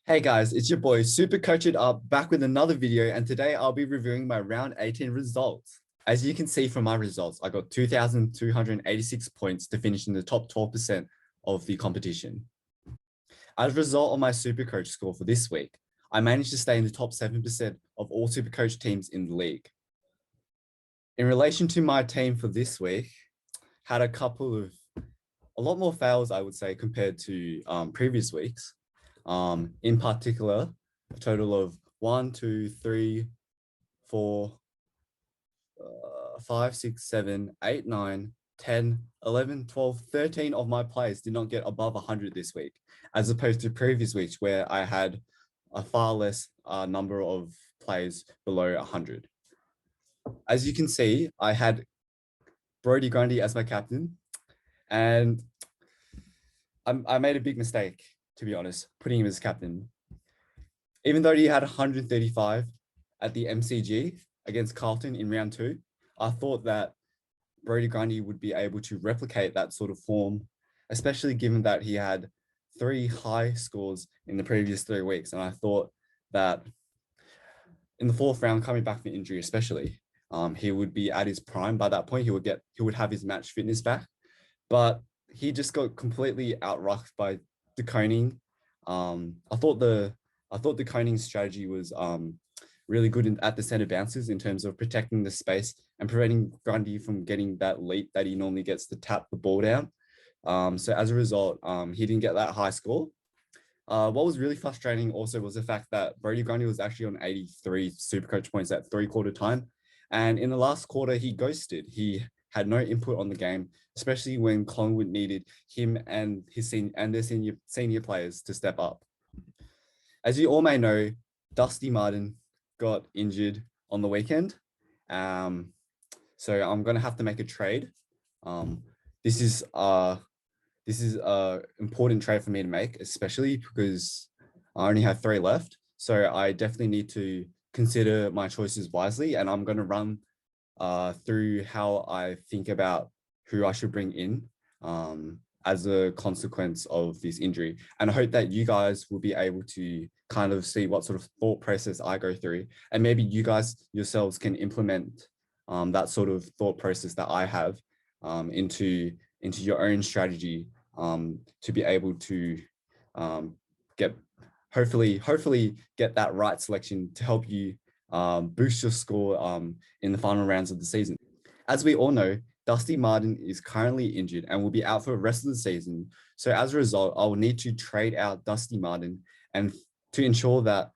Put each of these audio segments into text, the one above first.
Hey guys, it's your boy Super Coach It Up back with another video, and today I'll be reviewing my round 18 results. As you can see from my results, I got 2,286 points to finish in the top 12% of the competition. As a result of my Super Coach score for this week, I managed to stay in the top 7% of all Super Coach teams in the league. In relation to my team for this week, had a lot more fails, I would say, compared to previous weeks. In particular, a total of 1, 2, 3, 4, 5, 6, 7, 8, 9, 10, 11, 12, 13 of my players did not get above 100 this week, as opposed to previous weeks where I had a far less number of players below 100. As you can see, I had Brodie Grundy as my captain, and I made a big mistake, to be honest, putting him as captain. Even though he had 135 at the MCG against Carlton in round 2, I thought that Brodie Grundy would be able to replicate that sort of form, especially given that he had 3 high scores in the previous 3 weeks. And I thought that in the 4th round, coming back from injury especially, he would be at his prime by that point. He would have his match fitness back, but he just got completely outrucked by De Koning. I thought the Koning strategy was really good at the center bounces in terms of protecting the space and preventing Grundy from getting that leap that he normally gets to tap the ball down. So as a result, he didn't get that high score. What was really frustrating also was the fact that Brodie Grundy was actually on 83 Supercoach points at 3/4 time. And in the last quarter, he ghosted. He had no input on the game, especially when Collingwood needed him and their senior players to step up. As you all may know, Dusty Martin got injured on the weekend. So I'm going to have to make a trade. This is a important trade for me to make, especially because I only have 3 left. So I definitely need to consider my choices wisely, and I'm going to run through how I think about who I should bring in as a consequence of this injury. And I hope that you guys will be able to kind of see what sort of thought process I go through, and maybe you guys yourselves can implement that sort of thought process that I have into your own strategy to be able to hopefully get that right selection to help you boost your score in the final rounds of the season. As we all know, Dusty Martin is currently injured and will be out for the rest of the season. So as a result, I will need to trade out Dusty Martin and to ensure that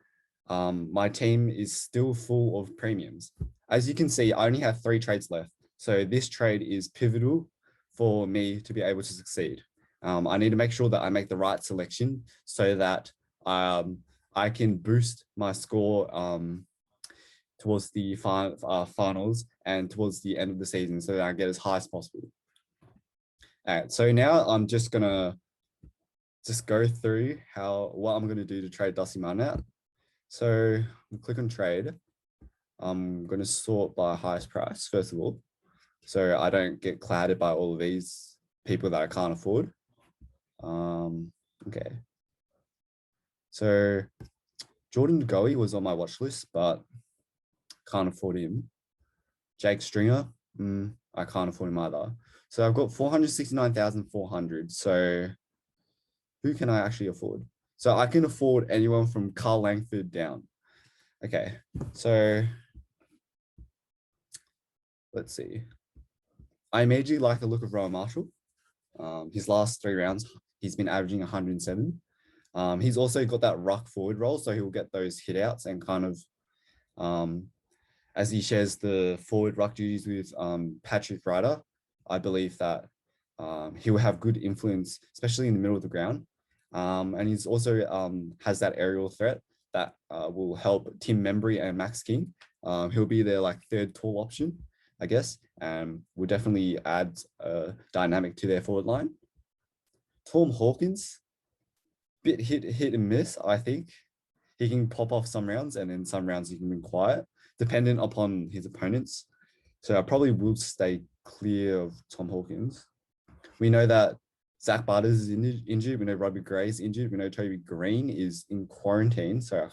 my team is still full of premiums. As you can see, I only have 3 trades left. So this trade is pivotal for me to be able to succeed. I need to make sure that I make the right selection so that I can boost my score towards the finals and towards the end of the season so that I get as high as possible. All right, so now I'm just gonna go through what I'm gonna do to trade Dusty Martin out. So click on trade. I'm gonna sort by highest price first of all, so I don't get clouded by all of these people that I can't afford. Okay. So Jordan Goey was on my watch list, but can't afford him. Jake Stringer, I can't afford him either. So I've got 469,400. So who can I actually afford? So I can afford anyone from Carl Langford down. Okay, so let's see. I immediately like the look of Rowan Marshall. His last 3 rounds, he's been averaging 107. He's also got that ruck forward role, so he'll get those hit outs and kind of, as he shares the forward ruck duties with Patrick Ryder, I believe that he will have good influence, especially in the middle of the ground. And he's also has that aerial threat that will help Tim Membry and Max King. He'll be their like 3rd tall option, I guess, and will definitely add a dynamic to their forward line. Tom Hawkins, bit hit and miss, I think. He can pop off some rounds, and then some rounds he can be quiet, dependent upon his opponents. So I probably will stay clear of Tom Hawkins. We know that Zach Butters is injured. We know Robbie Gray is injured. We know Toby Green is in quarantine. So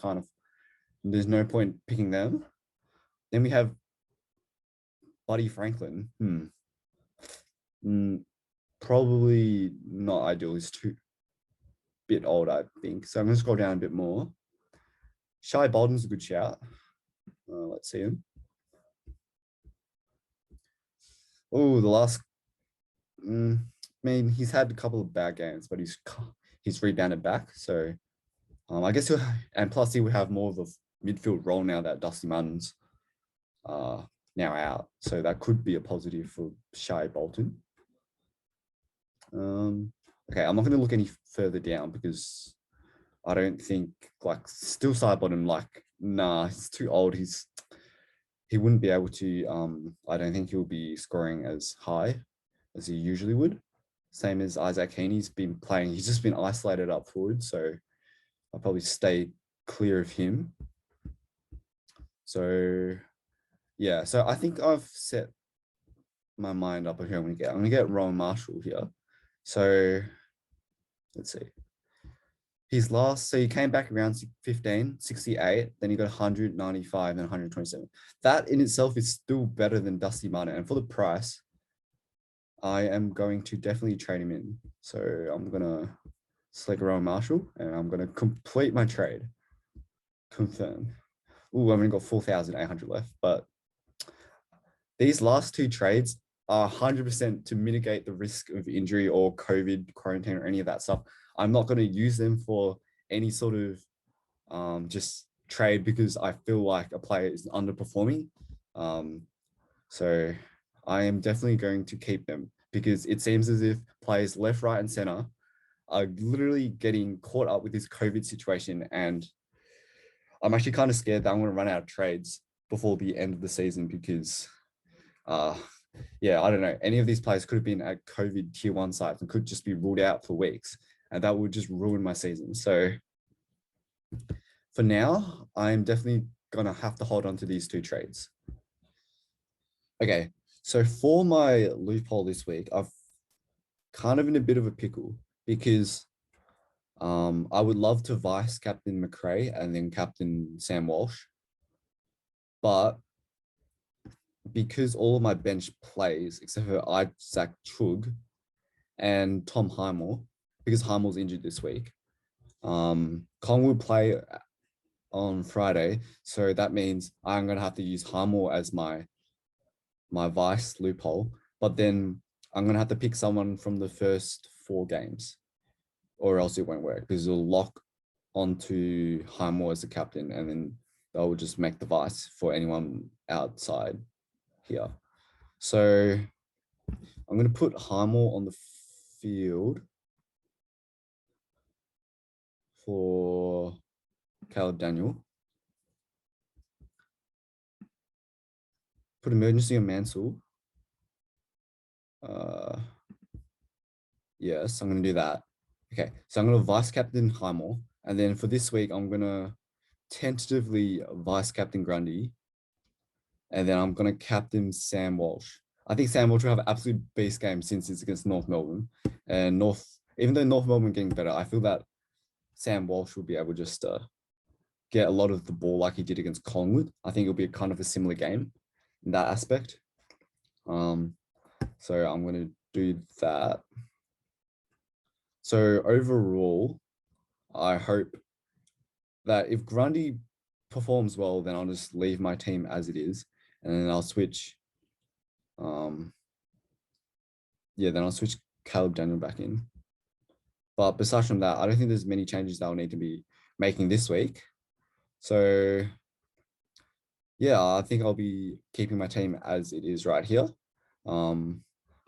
there's no point picking them. Then we have Buddy Franklin. Probably not ideal. He's too bit old, I think. So I'm going to scroll down a bit more. Shai Bolden's a good shout. Let's see him. Oh, the last. I mean, he's had a couple of bad games, but he's rebounded back. So I guess and plus he would have more of a midfield role now that Dusty Martin's now out. So that could be a positive for Shai Bolton. Okay, I'm not going to look any further down because I don't think still Sidebottom, nah, he's too old. He wouldn't be able to, I don't think he'll be scoring as high as he usually would. Same as Isaac Heaney's been playing. He's just been isolated up forward. So I'll probably stay clear of him. So yeah, so I think I've set my mind up on who I'm going to get. I'm going to get Rowan Marshall here. So let's see. So he came back around 15, 68, then he got 195 and 127. That in itself is still better than Dusty Martin. And for the price, I am going to definitely trade him in. So I'm going to select Rowan Marshall and I'm going to complete my trade. Confirm. Ooh, I've only got 4,800 left, but these last two trades are 100% to mitigate the risk of injury or COVID quarantine or any of that stuff. I'm not going to use them for any sort of just trade because I feel like a player is underperforming. So I am definitely going to keep them because it seems as if players left, right, and center are literally getting caught up with this COVID situation. And I'm actually kind of scared that I'm going to run out of trades before the end of the season because yeah, I don't know. Any of these players could have been at COVID tier 1 sites and could just be ruled out for weeks. And that would just ruin my season. So for now, I'm definitely going to have to hold on to these two trades. Okay, so for my loophole this week, I've kind of in a bit of a pickle because I would love to vice captain McRae and then captain Sam Walsh. But because all of my bench plays, except for Isaac Chug and Tom Highmore, because Highmore's injured this week, Collingwood play on Friday. So that means I'm going to have to use Highmore as my vice loophole. But then I'm going to have to pick someone from the first 4 games or else it won't work because it'll lock onto Highmore as the captain and then that will just make the vice for anyone outside here. So I'm going to put Highmore on the field for Caleb Daniel. Put emergency on Mansell. Yes, I'm going to do that. Okay, so I'm going to vice captain Highmore. And then for this week, I'm going to tentatively vice captain Grundy. And then I'm going to captain Sam Walsh. I think Sam Walsh will have an absolute beast game since it's against North Melbourne. And even though North Melbourne getting better, I feel that Sam Walsh will be able to just get a lot of the ball like he did against Collingwood. I think it'll be kind of a similar game in that aspect. So I'm going to do that. So overall, I hope that if Grundy performs well, then I'll just leave my team as it is. And then I'll switch. Then I'll switch Caleb Daniel back in. But besides from that, I don't think there's many changes that I'll need to be making this week. So yeah, I think I'll be keeping my team as it is right here. I'm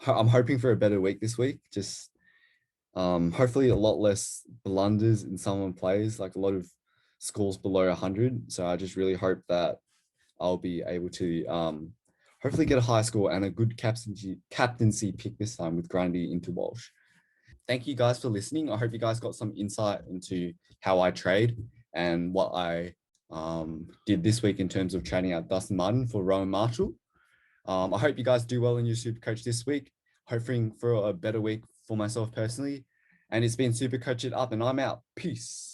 hoping for a better week this week. Just hopefully a lot less blunders in someone plays, like a lot of scores below 100. So I just really hope that I'll be able to hopefully get a high score and a good captaincy pick this time with Grundy into Walsh. Thank you guys for listening. I hope you guys got some insight into how I trade and what I did this week in terms of trading out Dustin Martin for Rowan Marshall. I hope you guys do well in your SuperCoach this week. Hoping for a better week for myself personally. And it's been super coaching up, and I'm out. Peace.